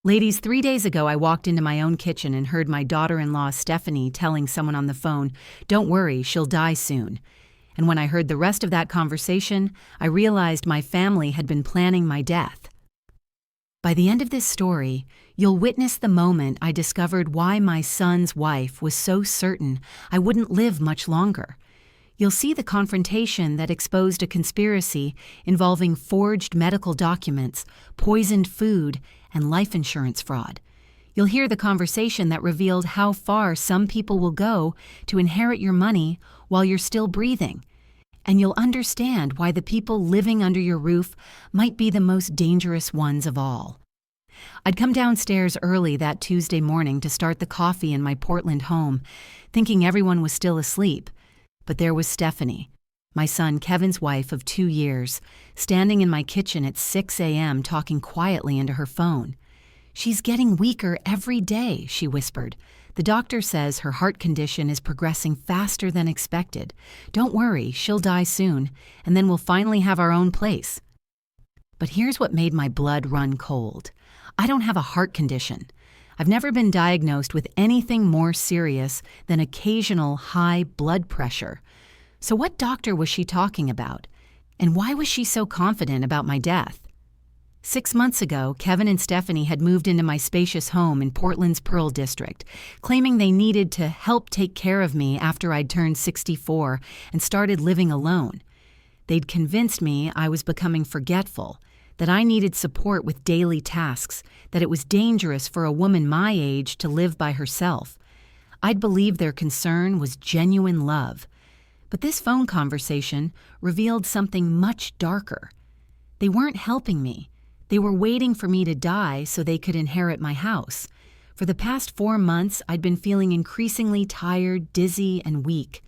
Ladies, 3 days ago, I walked into my own kitchen and heard my daughter-in-law, Stephanie, telling someone on the phone, "Don't worry, she'll die soon." And when I heard the rest of that conversation, I realized my family had been planning my death. By the end of this story, you'll witness the moment I discovered why my son's wife was so certain I wouldn't live much longer. You'll see the confrontation that exposed a conspiracy involving forged medical documents, poisoned food, and life insurance fraud. You'll hear the conversation that revealed how far some people will go to inherit your money while you're still breathing. And you'll understand why the people living under your roof might be the most dangerous ones of all. I'd come downstairs early that Tuesday morning to start the coffee in my Portland home, thinking everyone was still asleep. But there was Stephanie, my son Kevin's wife of 2 years, standing in my kitchen at 6 a.m. talking quietly into her phone. "She's getting weaker every day," she whispered. "The doctor says her heart condition is progressing faster than expected. Don't worry, she'll die soon, and then we'll finally have our own place." But here's what made my blood run cold. I don't have a heart condition. I've never been diagnosed with anything more serious than occasional high blood pressure. So what doctor was she talking about? And why was she so confident about my death? 6 months ago, Kevin and Stephanie had moved into my spacious home in Portland's Pearl District, claiming they needed to help take care of me after I'd turned 64 and started living alone. They'd convinced me I was becoming forgetful, that I needed support with daily tasks, that it was dangerous for a woman my age to live by herself. I'd believed their concern was genuine love. But this phone conversation revealed something much darker. They weren't helping me. They were waiting for me to die so they could inherit my house. For the past 4 months, I'd been feeling increasingly tired, dizzy, and weak.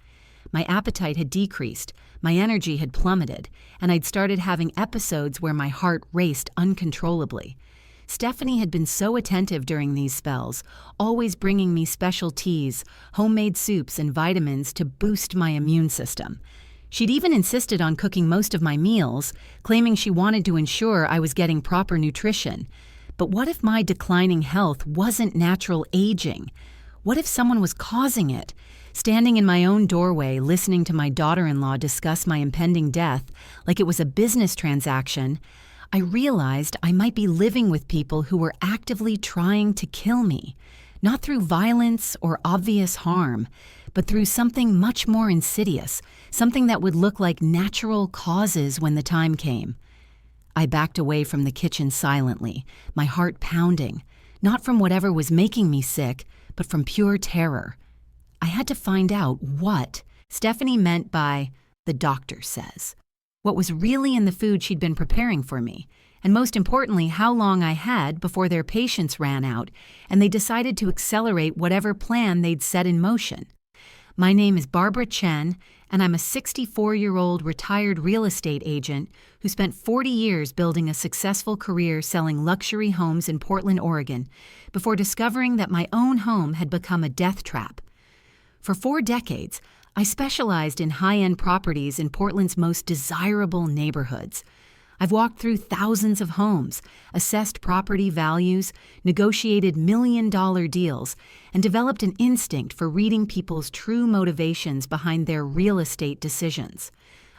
My appetite had decreased, my energy had plummeted, and I'd started having episodes where my heart raced uncontrollably. Stephanie had been so attentive during these spells, always bringing me special teas, homemade soups, and vitamins to boost my immune system. She'd even insisted on cooking most of my meals, claiming she wanted to ensure I was getting proper nutrition. But what if my declining health wasn't natural aging? What if someone was causing it? Standing in my own doorway, listening to my daughter-in-law discuss my impending death like it was a business transaction, I realized I might be living with people who were actively trying to kill me, not through violence or obvious harm, but through something much more insidious, something that would look like natural causes when the time came. I backed away from the kitchen silently, my heart pounding, not from whatever was making me sick, but from pure terror. I had to find out what Stephanie meant by "the doctor says," what was really in the food she'd been preparing for me, and most importantly, how long I had before their patience ran out and they decided to accelerate whatever plan they'd set in motion. My name is Barbara Chen, and I'm a 64-year-old retired real estate agent who spent 40 years building a successful career selling luxury homes in Portland, Oregon, before discovering that my own home had become a death trap. For 4 decades, I specialized in high-end properties in Portland's most desirable neighborhoods. I've walked through thousands of homes, assessed property values, negotiated million-dollar deals, and developed an instinct for reading people's true motivations behind their real estate decisions.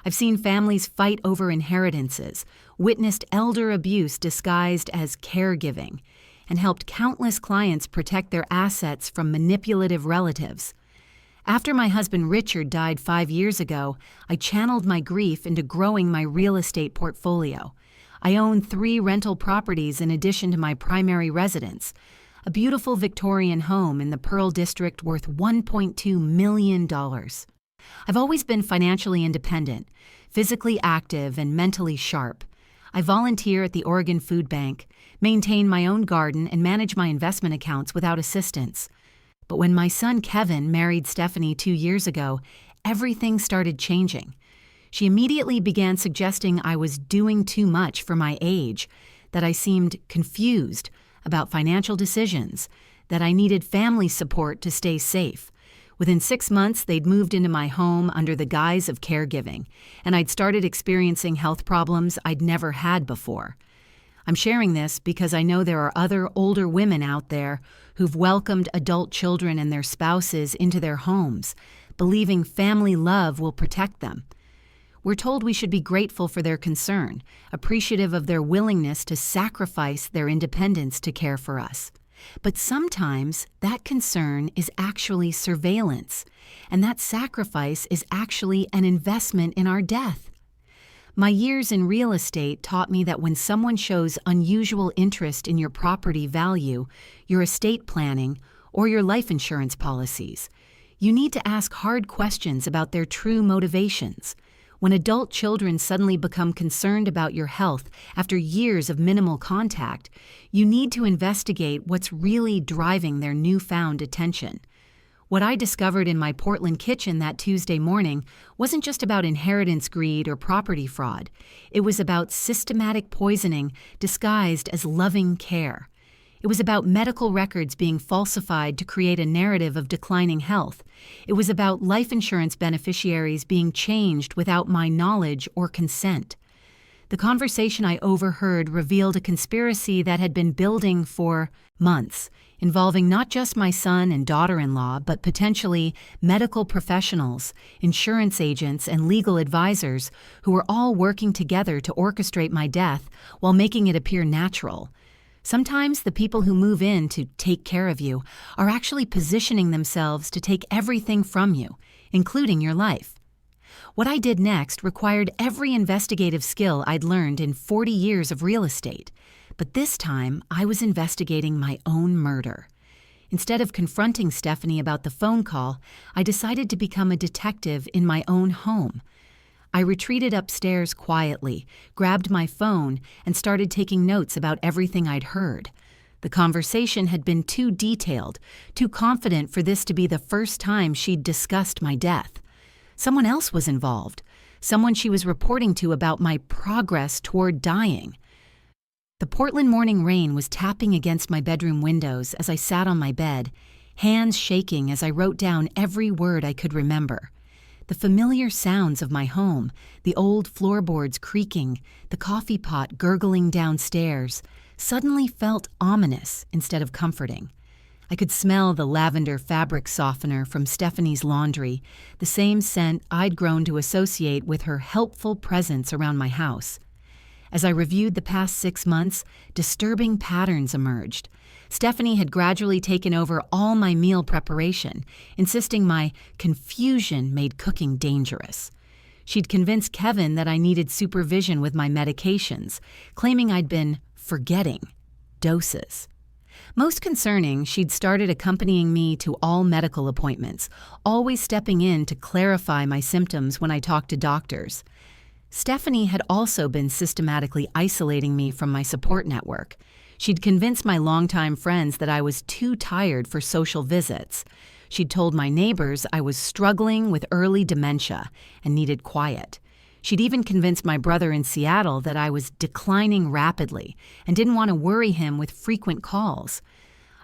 I've seen families fight over inheritances, witnessed elder abuse disguised as caregiving, and helped countless clients protect their assets from manipulative relatives. After my husband Richard died 5 years ago, I channeled my grief into growing my real estate portfolio. I own 3 rental properties in addition to my primary residence, a beautiful Victorian home in the Pearl District worth $1.2 million. I've always been financially independent, physically active, and mentally sharp. I volunteer at the Oregon Food Bank, maintain my own garden, and manage my investment accounts without assistance. But when my son Kevin married Stephanie 2 years ago, everything started changing. She immediately began suggesting I was doing too much for my age, that I seemed confused about financial decisions, that I needed family support to stay safe. Within 6 months, they'd moved into my home under the guise of caregiving, and I'd started experiencing health problems I'd never had before. I'm sharing this because I know there are other older women out there who've welcomed adult children and their spouses into their homes, believing family love will protect them. We're told we should be grateful for their concern, appreciative of their willingness to sacrifice their independence to care for us. But sometimes that concern is actually surveillance, and that sacrifice is actually an investment in our death. My years in real estate taught me that when someone shows unusual interest in your property value, your estate planning, or your life insurance policies, you need to ask hard questions about their true motivations. When adult children suddenly become concerned about your health after years of minimal contact, you need to investigate what's really driving their newfound attention. What I discovered in my Portland kitchen that Tuesday morning wasn't just about inheritance greed or property fraud. It was about systematic poisoning disguised as loving care. It was about medical records being falsified to create a narrative of declining health. It was about life insurance beneficiaries being changed without my knowledge or consent. The conversation I overheard revealed a conspiracy that had been building for months, involving not just my son and daughter-in-law, but potentially medical professionals, insurance agents, and legal advisors who were all working together to orchestrate my death while making it appear natural. Sometimes the people who move in to take care of you are actually positioning themselves to take everything from you, including your life. What I did next required every investigative skill I'd learned in 40 years of real estate, but this time I was investigating my own murder. Instead of confronting Stephanie about the phone call, I decided to become a detective in my own home. I retreated upstairs quietly, grabbed my phone, and started taking notes about everything I'd heard. The conversation had been too detailed, too confident for this to be the first time she'd discussed my death. Someone else was involved, someone she was reporting to about my progress toward dying. The Portland morning rain was tapping against my bedroom windows as I sat on my bed, hands shaking as I wrote down every word I could remember. The familiar sounds of my home, the old floorboards creaking, the coffee pot gurgling downstairs, suddenly felt ominous instead of comforting. I could smell the lavender fabric softener from Stephanie's laundry, the same scent I'd grown to associate with her helpful presence around my house. As I reviewed the past 6 months, disturbing patterns emerged. Stephanie had gradually taken over all my meal preparation, insisting my confusion made cooking dangerous. She'd convinced Kevin that I needed supervision with my medications, claiming I'd been forgetting doses. Most concerning, she'd started accompanying me to all medical appointments, always stepping in to clarify my symptoms when I talked to doctors. Stephanie had also been systematically isolating me from my support network. She'd convinced my longtime friends that I was too tired for social visits. She'd told my neighbors I was struggling with early dementia and needed quiet. She'd even convinced my brother in Seattle that I was declining rapidly and didn't want to worry him with frequent calls.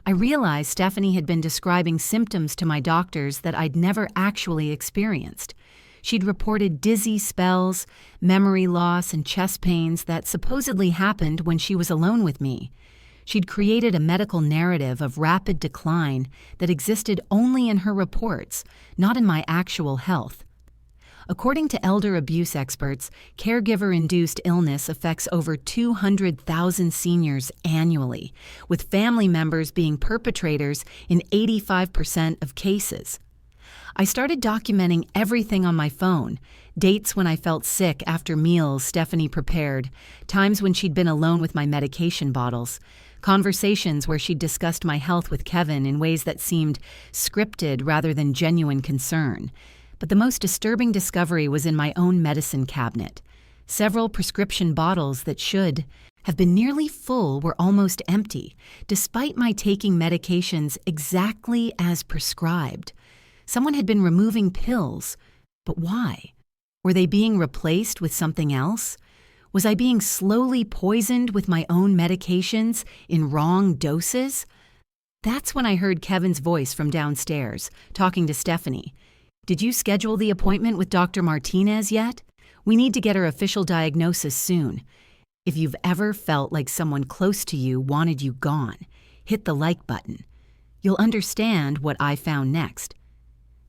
I realized Stephanie had been describing symptoms to my doctors that I'd never actually experienced. She'd reported dizzy spells, memory loss, and chest pains that supposedly happened when she was alone with me. She'd created a medical narrative of rapid decline that existed only in her reports, not in my actual health. According to elder abuse experts, caregiver-induced illness affects over 200,000 seniors annually, with family members being perpetrators in 85% of cases. I started documenting everything on my phone: dates when I felt sick after meals Stephanie prepared, times when she'd been alone with my medication bottles, conversations where she'd discussed my health with Kevin in ways that seemed scripted rather than genuine concern. But the most disturbing discovery was in my own medicine cabinet. Several prescription bottles that should have been nearly full were almost empty, despite my taking medications exactly as prescribed. Someone had been removing pills, but why? Were they being replaced with something else? Was I being slowly poisoned with my own medications in wrong doses? That's when I heard Kevin's voice from downstairs, talking to Stephanie. "Did you schedule the appointment with Dr. Martinez yet? We need to get her official diagnosis soon. If you've ever felt like someone close to you wanted you gone, hit the like button. You'll understand what I found next.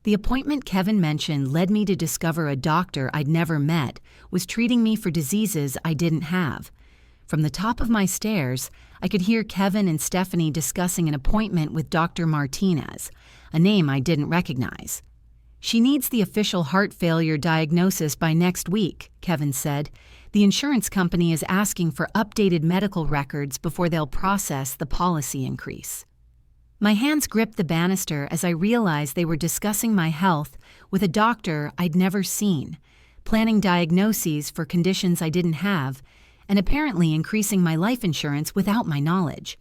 The appointment Kevin mentioned led me to discover a doctor I'd never met was treating me for diseases I didn't have. From the top of my stairs, I could hear Kevin and Stephanie discussing an appointment with Dr. Martinez, a name I didn't recognize. "She needs the official heart failure diagnosis by next week," Kevin said. "The insurance company is asking for updated medical records before they'll process the policy increase." My hands gripped the banister as I realized they were discussing my health with a doctor I'd never seen, planning diagnoses for conditions I didn't have, and apparently increasing my life insurance without my knowledge.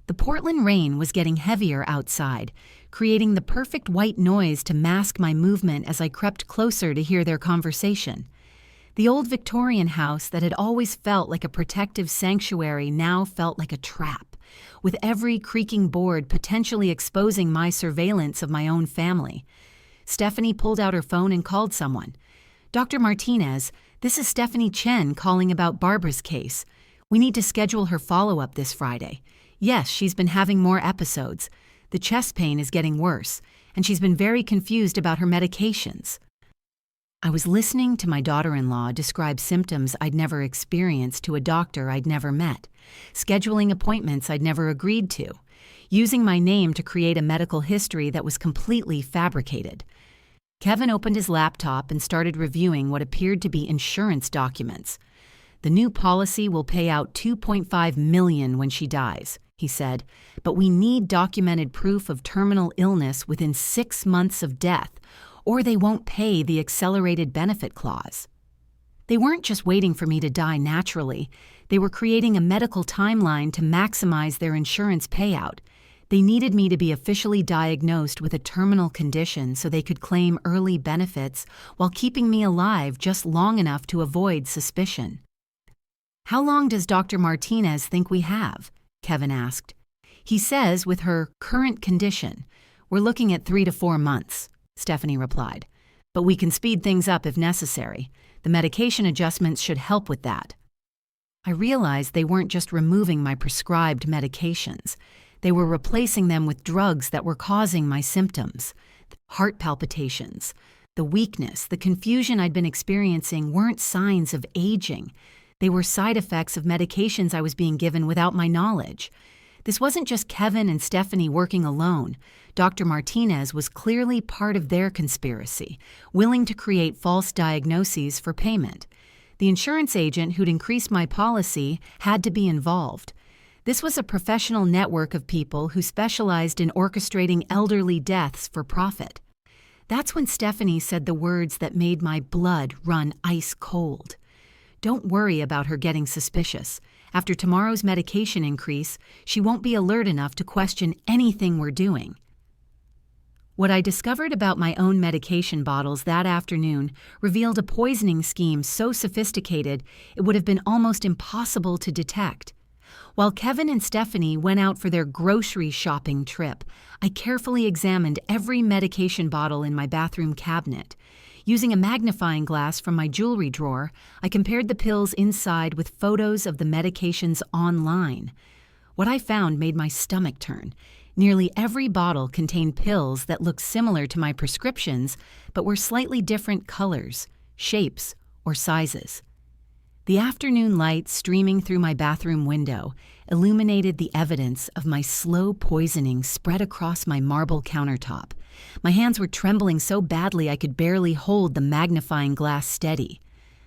The Portland rain was getting heavier outside, creating the perfect white noise to mask my movement as I crept closer to hear their conversation. The old Victorian house that had always felt like a protective sanctuary now felt like a trap, with every creaking board potentially exposing my surveillance of my own family. Stephanie pulled out her phone and called someone. "Dr. Martinez, this is Stephanie Chen calling about Barbara's case. We need to schedule her follow-up this Friday. Yes, she's been having more episodes. The chest pain is getting worse, and she's been very confused about her medications." I was listening to my daughter-in-law describe symptoms I'd never experienced to a doctor I'd never met, scheduling appointments I'd never agreed to, using my name to create a medical history that was completely fabricated. Kevin opened his laptop and started reviewing what appeared to be insurance documents. "The new policy will pay out $2.5 million when she dies," he said, "but we need documented proof of terminal illness within 6 months of death, or they won't pay the accelerated benefit clause." They weren't just waiting for me to die naturally. They were creating a medical timeline to maximize their insurance payout. They needed me to be officially diagnosed with a terminal condition so they could claim early benefits while keeping me alive just long enough to avoid suspicion. "How long does Dr. Martinez think we have?" Kevin asked. "He says with her current condition, we're looking at 3 to 4 months. Stephanie replied. "But we can speed things up if necessary. The medication adjustments should help with that." I realized they weren't just removing my prescribed medications. They were replacing them with drugs that were causing my symptoms. Heart palpitations, the weakness, the confusion I'd been experiencing weren't signs of aging. They were side effects of medications I was being given without my knowledge. This wasn't just Kevin and Stephanie working alone. Dr. Martinez was clearly part of their conspiracy, willing to create false diagnoses for payment. The insurance agent who'd increased my policy had to be involved. This was a professional network of people who specialized in orchestrating elderly deaths for profit. That's when Stephanie said the words that made my blood run ice cold. "Don't worry about her getting suspicious. After tomorrow's medication increase, she won't be alert enough to question anything we're doing." What I discovered about my own medication bottles that afternoon revealed a poisoning scheme so sophisticated it would have been almost impossible to detect. While Kevin and Stephanie went out for their grocery shopping trip, I carefully examined every medication bottle in my bathroom cabinet. Using a magnifying glass from my jewelry drawer, I compared the pills inside with photos of the medications online. What I found made my stomach turn. Nearly every bottle contained pills that looked similar to my prescriptions, but were slightly different colors, shapes, or sizes. The afternoon light streaming through my bathroom window illuminated the evidence of my slow poisoning spread across my marble countertop. My hands were trembling so badly I could barely hold the magnifying glass steady.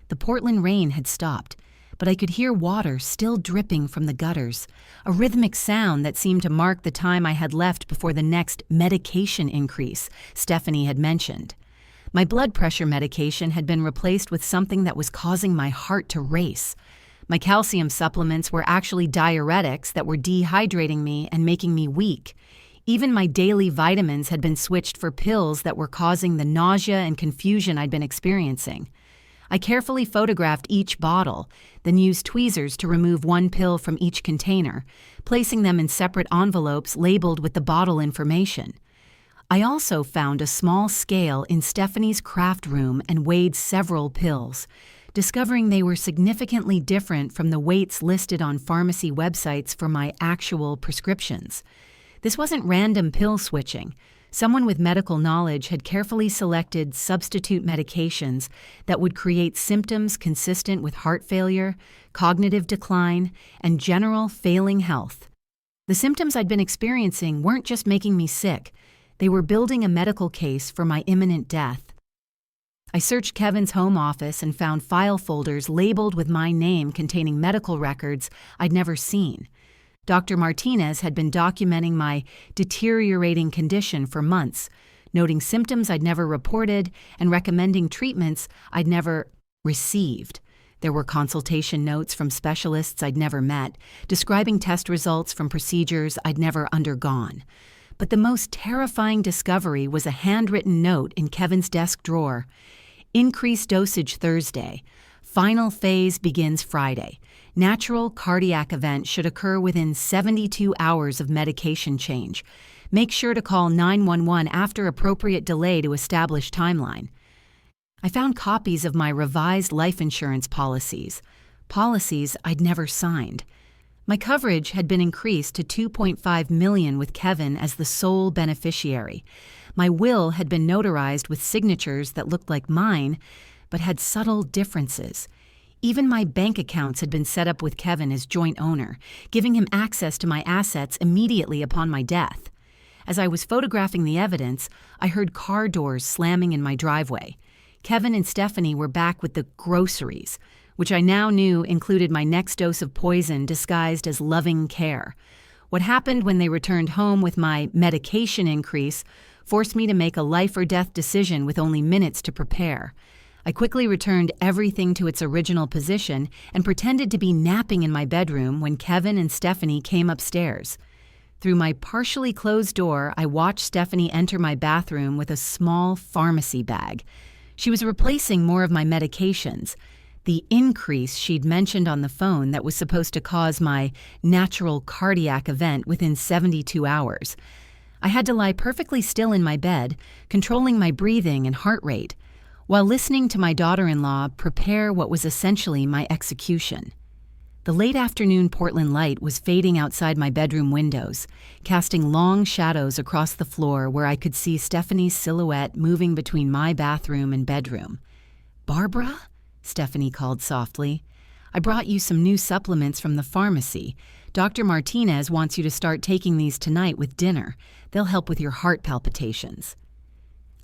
The Portland rain had stopped, but I could hear water still dripping from the gutters, a rhythmic sound that seemed to mark the time I had left before the next medication increase Stephanie had mentioned. My blood pressure medication had been replaced with something that was causing my heart to race. My calcium supplements were actually diuretics that were dehydrating me and making me weak. Even my daily vitamins had been switched for pills that were causing the nausea and confusion I'd been experiencing. I carefully photographed each bottle, then used tweezers to remove one pill from each container, placing them in separate envelopes labeled with the bottle information. I also found a small scale in Stephanie's craft room and weighed several pills. discovering they were significantly different from the weights listed on pharmacy websites for my actual prescriptions. This wasn't random pill switching. Someone with medical knowledge had carefully selected substitute medications that would create symptoms consistent with heart failure, cognitive decline, and general failing health. The symptoms I'd been experiencing weren't just making me sick, they were building a medical case for my imminent death. I searched Kevin's home office and found file folders labeled with my name containing medical records I'd never seen. Dr. Martinez had been documenting my deteriorating condition for months, noting symptoms I'd never reported and recommending treatments I'd never received. There were consultation notes from specialists I'd never met, describing test results from procedures I'd never undergone. But the most terrifying discovery was a handwritten note in Kevin's desk drawer. Increased dosage Thursday. Final phase begins Friday. Natural cardiac event should occur within 72 hours of medication change. Make sure to call 911 after appropriate delay to establish timeline. I found copies of my revised life insurance policies I'd never signed. My coverage had been increased to $2.5 million with Kevin as the sole beneficiary. My will had been notarized with signatures that looked like mine, but had subtle differences. Even my bank accounts had been set up with Kevin as joint owner, giving him access to my assets immediately upon my death. As I was photographing the evidence, I heard car doors slamming in my driveway. Kevin and Stephanie were back with the groceries, which I now knew included my next dose of poison disguised as loving care. What happened when they returned home with my medication increase forced me to make a life-or-death decision with only minutes to prepare. I quickly returned everything to its original position and pretended to be napping in my bedroom when Kevin and Stephanie came upstairs. Through my partially closed door, I watched Stephanie enter my bathroom with a small pharmacy bag. She was replacing more of my medications. The increase she'd mentioned on the phone that was supposed to cause my natural cardiac event within 72 hours. I had to lie perfectly still in my bed, controlling my breathing and heart rate, while listening to my daughter-in-law prepare what was essentially my execution. The late afternoon Portland light was fading outside my bedroom windows, casting long shadows across the floor where I could see Stephanie's silhouette moving between my bathroom and bedroom. "Barbara?" Stephanie called softly. "I brought you some new supplements from the pharmacy. Dr. Martinez wants you to start taking these tonight with dinner. They'll help with your heart palpitations."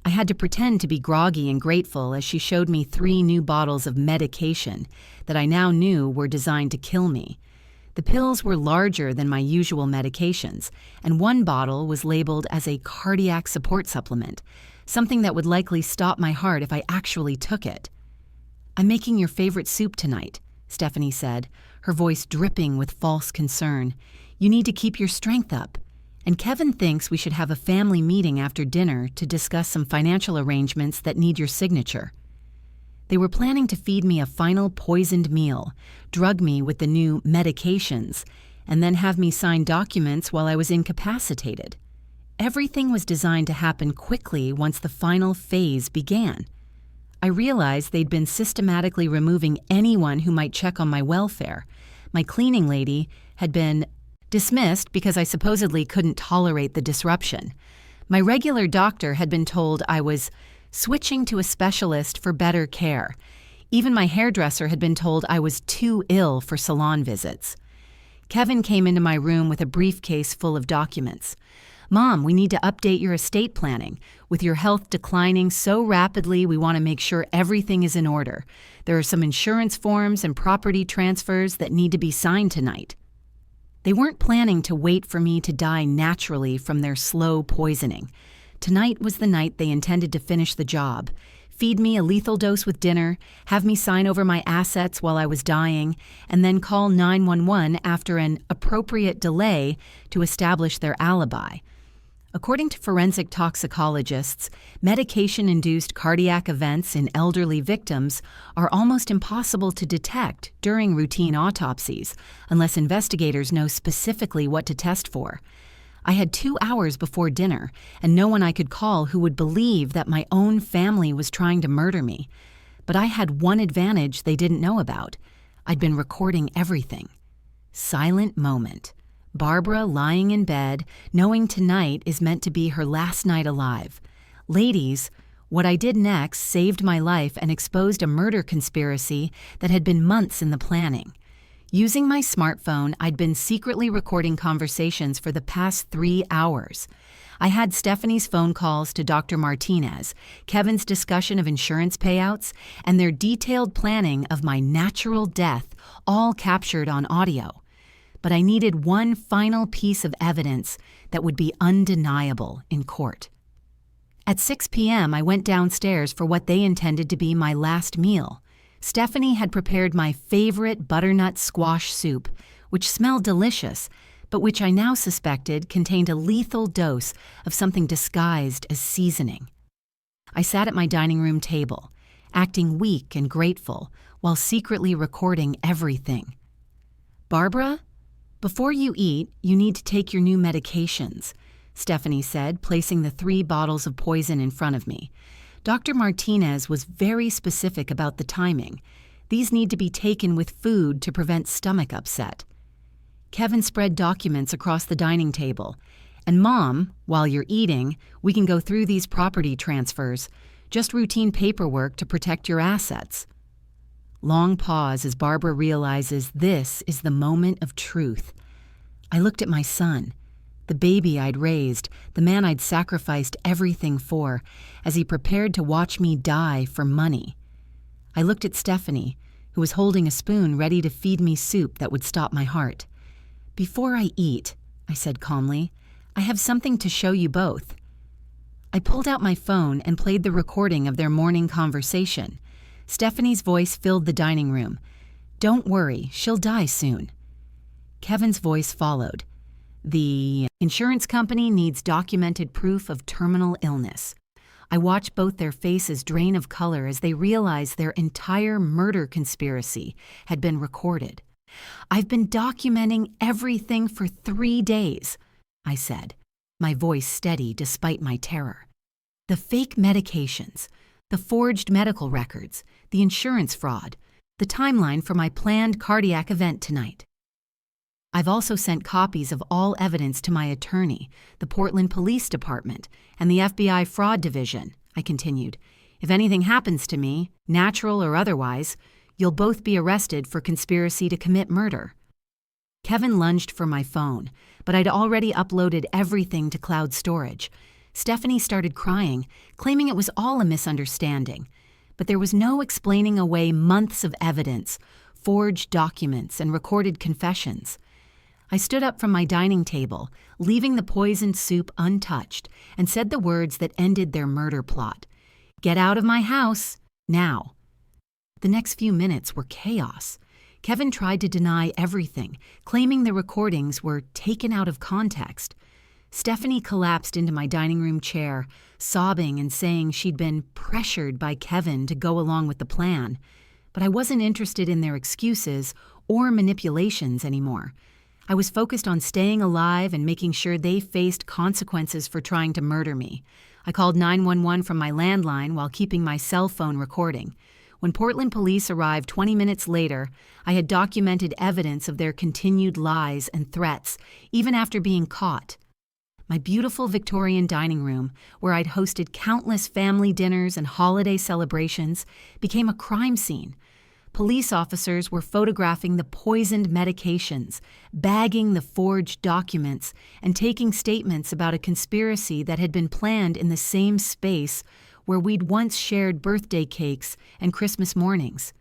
I had to pretend to be groggy and grateful as she showed me 3 new bottles of medication that I now knew were designed to kill me. The pills were larger than my usual medications, and one bottle was labeled as a cardiac support supplement, something that would likely stop my heart if I actually took it. "I'm making your favorite soup tonight," Stephanie said, her voice dripping with false concern. "You need to keep your strength up. And Kevin thinks we should have a family meeting after dinner to discuss some financial arrangements that need your signature." They were planning to feed me a final poisoned meal, drug me with the new medications, and then have me sign documents while I was incapacitated. Everything was designed to happen quickly once the final phase began. I realized they'd been systematically removing anyone who might check on my welfare. My cleaning lady had been dismissed because I supposedly couldn't tolerate the disruption. My regular doctor had been told I was switching to a specialist for better care. Even my hairdresser had been told I was too ill for salon visits. Kevin came into my room with a briefcase full of documents. "Mom, we need to update your estate planning. With your health declining so rapidly, we want to make sure everything is in order. There are some insurance forms and property transfers that need to be signed tonight." They weren't planning to wait for me to die naturally from their slow poisoning. Tonight was the night they intended to finish the job, feed me a lethal dose with dinner, have me sign over my assets while I was dying, and then call 911 after an appropriate delay to establish their alibi. According to forensic toxicologists, medication-induced cardiac events in elderly victims are almost impossible to detect during routine autopsies unless investigators know specifically what to test for. I had 2 hours before dinner and no one I could call who would believe that my own family was trying to murder me. But I had one advantage they didn't know about. I'd been recording everything. Silent moment. Barbara lying in bed, knowing tonight is meant to be her last night alive. Ladies, what I did next saved my life and exposed a murder conspiracy that had been months in the planning. Using my smartphone, I'd been secretly recording conversations for the past 3 hours. I had Stephanie's phone calls to Dr. Martinez, Kevin's discussion of insurance payouts, and their detailed planning of my natural death, all captured on audio. But I needed one final piece of evidence that would be undeniable in court. At 6 p.m., I went downstairs for what they intended to be my last meal. Stephanie had prepared my favorite butternut squash soup, which smelled delicious, but which I now suspected contained a lethal dose of something disguised as seasoning. I sat at my dining room table, acting weak and grateful, while secretly recording everything. "Barbara, before you eat, you need to take your new medications," Stephanie said, placing the 3 bottles of poison in front of me. Dr. Martinez was very specific about the timing. These need to be taken with food to prevent stomach upset. Kevin spread documents across the dining table. "And Mom, while you're eating, we can go through these property transfers. Just routine paperwork to protect your assets." Long pause as Barbara realizes this is the moment of truth. I looked at my son, the baby I'd raised, the man I'd sacrificed everything for, as he prepared to watch me die for money. I looked at Stephanie, who was holding a spoon ready to feed me soup that would stop my heart. "Before I eat," I said calmly, "I have something to show you both." I pulled out my phone and played the recording of their morning conversation. Stephanie's voice filled the dining room. "Don't worry, she'll die soon." Kevin's voice followed. "The insurance company needs documented proof of terminal illness." I watched both their faces drain of color as they realized their entire murder conspiracy had been recorded. "I've been documenting everything for 3 days," I said, my voice steady despite my terror. "The fake medications, the forged medical records, the insurance fraud, the timeline for my planned cardiac event tonight. I've also sent copies of all evidence to my attorney, the Portland Police Department, and the FBI Fraud Division," I continued. "If anything happens to me, natural or otherwise, you'll both be arrested for conspiracy to commit murder." Kevin lunged for my phone, but I'd already uploaded everything to cloud storage. Stephanie started crying, claiming it was all a misunderstanding. But there was no explaining away months of evidence, forged documents, and recorded confessions. I stood up from my dining table, leaving the poisoned soup untouched, and said the words that ended their murder plot. "Get out of my house, now." The next few minutes were chaos. Kevin tried to deny everything, claiming the recordings were taken out of context. Stephanie collapsed into my dining room chair, sobbing and saying she'd been pressured by Kevin to go along with the plan. But I wasn't interested in their excuses or manipulations anymore. I was focused on staying alive and making sure they faced consequences for trying to murder me. I called 911 from my landline while keeping my cell phone recording. When Portland police arrived 20 minutes later, I had documented evidence of their continued lies and threats, even after being caught. My beautiful Victorian dining room, where I'd hosted countless family dinners and holiday celebrations, became a crime scene. Police officers were photographing the poisoned medications, bagging the forged documents, and taking statements about a conspiracy that had been planned in the same space where we'd once shared birthday cakes and Christmas mornings.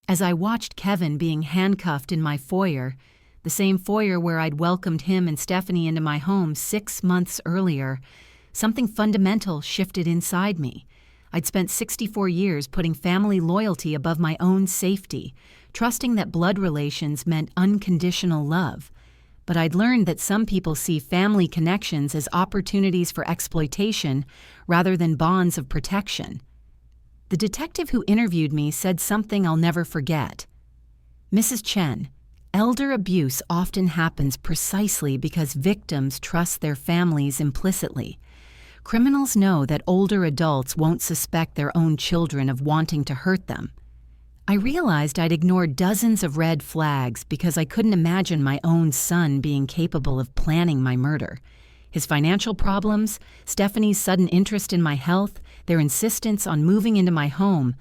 As I watched Kevin being handcuffed in my foyer, the same foyer where I'd welcomed him and Stephanie into my home 6 months earlier, something fundamental shifted inside me. I'd spent 64 years putting family loyalty above my own safety, trusting that blood relations meant unconditional love. But I'd learned that some people see family connections as opportunities for exploitation rather than bonds of protection. The detective who interviewed me said something I'll never forget. "Mrs. Chen, elder abuse often happens precisely because victims trust their families implicitly. Criminals know that older adults won't suspect their own children of wanting to hurt them. I realized I'd ignored dozens of red flags because I couldn't imagine my own son being capable of planning my murder. His financial problems, Stephanie's sudden interest in my health, their insistence on moving into my home,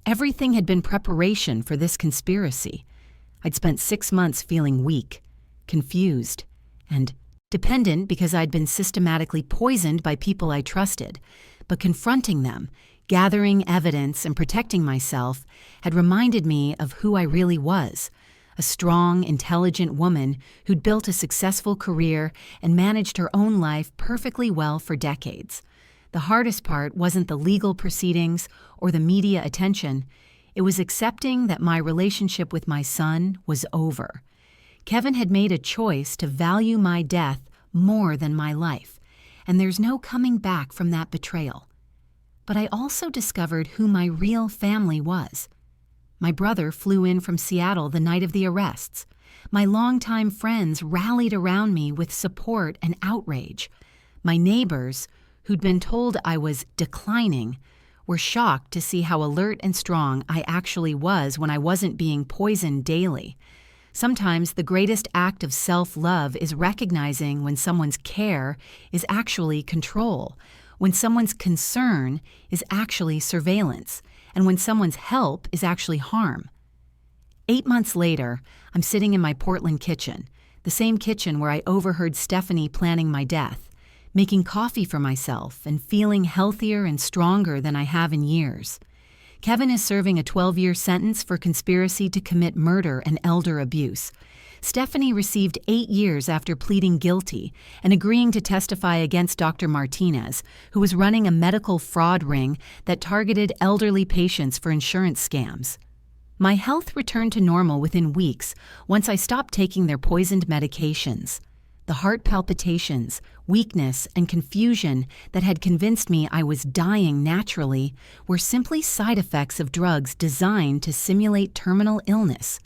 everything had been preparation for this conspiracy. I'd spent 6 months feeling weak, confused, and dependent because I'd been systematically poisoned by people I trusted. But confronting them, gathering evidence, and protecting myself had reminded me of who I really was, a strong, intelligent woman who'd built a successful career and managed her own life perfectly well for decades. The hardest part wasn't the legal proceedings or the media attention. It was accepting that my relationship with my son was over. Kevin had made a choice to value my death more than my life, and there's no coming back from that betrayal. But I also discovered who my real family was. My brother flew in from Seattle the night of the arrests. My longtime friends rallied around me with support and outrage. My neighbors, who'd been told I was declining, were shocked to see how alert and strong I actually was when I wasn't being poisoned daily. Sometimes the greatest act of self-love is recognizing when someone's care is actually control, when someone's concern is actually surveillance, and when someone's help is actually harm. 8 months later, I'm sitting in my Portland kitchen, the same kitchen where I overheard Stephanie planning my death, making coffee for myself and feeling healthier and stronger than I have in years. Kevin is serving a 12-year sentence for conspiracy to commit murder and elder abuse. Stephanie received 8 years after pleading guilty and agreeing to testify against Dr. Martinez, who was running a medical fraud ring that targeted elderly patients for insurance scams. My health returned to normal within weeks once I stopped taking their poisoned medications. The heart palpitations, weakness, and confusion that had convinced me I was dying naturally were simply side effects of drugs designed to simulate terminal illness.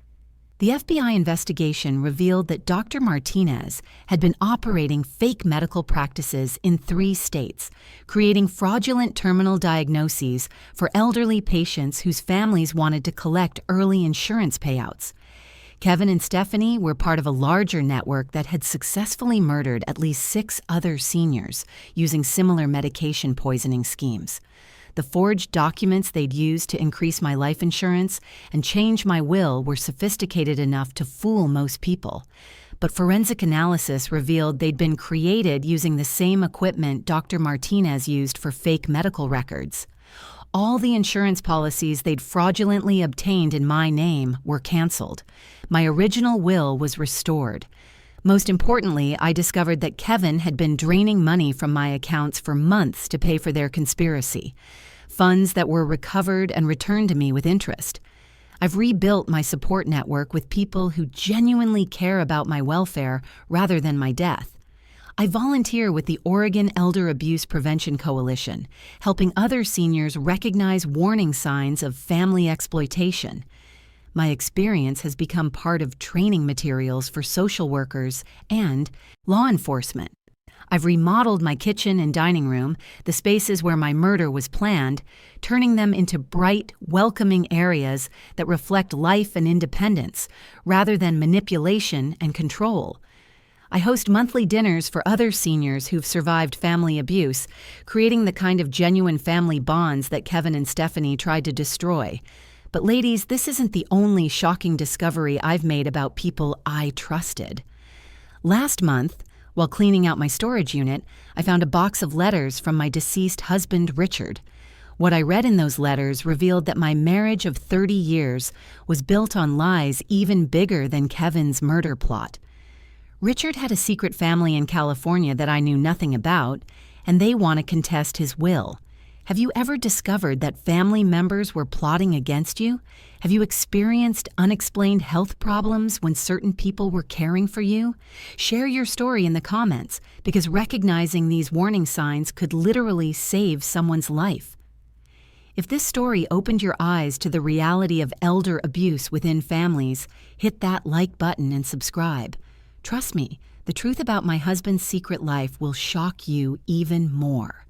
The FBI investigation revealed that Dr. Martinez had been operating fake medical practices in 3 states, creating fraudulent terminal diagnoses for elderly patients whose families wanted to collect early insurance payouts. Kevin and Stephanie were part of a larger network that had successfully murdered at least 6 other seniors using similar medication poisoning schemes. The forged documents they'd used to increase my life insurance and change my will were sophisticated enough to fool most people. But forensic analysis revealed they'd been created using the same equipment Dr. Martinez used for fake medical records. All the insurance policies they'd fraudulently obtained in my name were canceled. My original will was restored. Most importantly, I discovered that Kevin had been draining money from my accounts for months to pay for their conspiracy, funds that were recovered and returned to me with interest. I've rebuilt my support network with people who genuinely care about my welfare rather than my death. I volunteer with the Oregon Elder Abuse Prevention Coalition, helping other seniors recognize warning signs of family exploitation. My experience has become part of training materials for social workers and law enforcement. I've remodeled my kitchen and dining room, the spaces where my murder was planned, turning them into bright, welcoming areas that reflect life and independence, rather than manipulation and control. I host monthly dinners for other seniors who've survived family abuse, creating the kind of genuine family bonds that Kevin and Stephanie tried to destroy. But ladies, this isn't the only shocking discovery I've made about people I trusted. Last month, while cleaning out my storage unit, I found a box of letters from my deceased husband, Richard. What I read in those letters revealed that my marriage of 30 years was built on lies even bigger than Kevin's murder plot. Richard had a secret family in California that I knew nothing about, and they want to contest his will. Have you ever discovered that family members were plotting against you? Have you experienced unexplained health problems when certain people were caring for you? Share your story in the comments, because recognizing these warning signs could literally save someone's life. If this story opened your eyes to the reality of elder abuse within families, hit that like button and subscribe. Trust me, the truth about my husband's secret life will shock you even more.